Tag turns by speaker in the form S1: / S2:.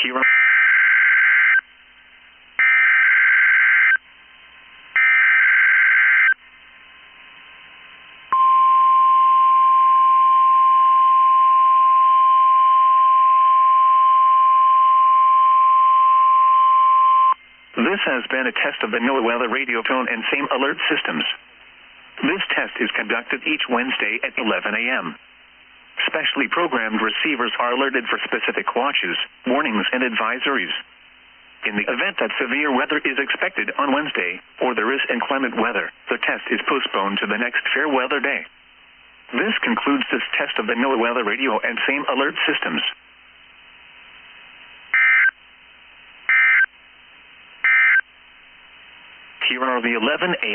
S1: Here are This has been a test of the NOAA weather radio tone and same alert systems. This test is conducted each Wednesday at 11 a.m. Specially programmed receivers are alerted for specific watches, warnings, and advisories. In the event that severe weather is expected on Wednesday, or there is inclement weather, the test is postponed to the next fair weather day. This concludes this test of the NOAA weather radio and same alert systems. Here are the 11 a.m.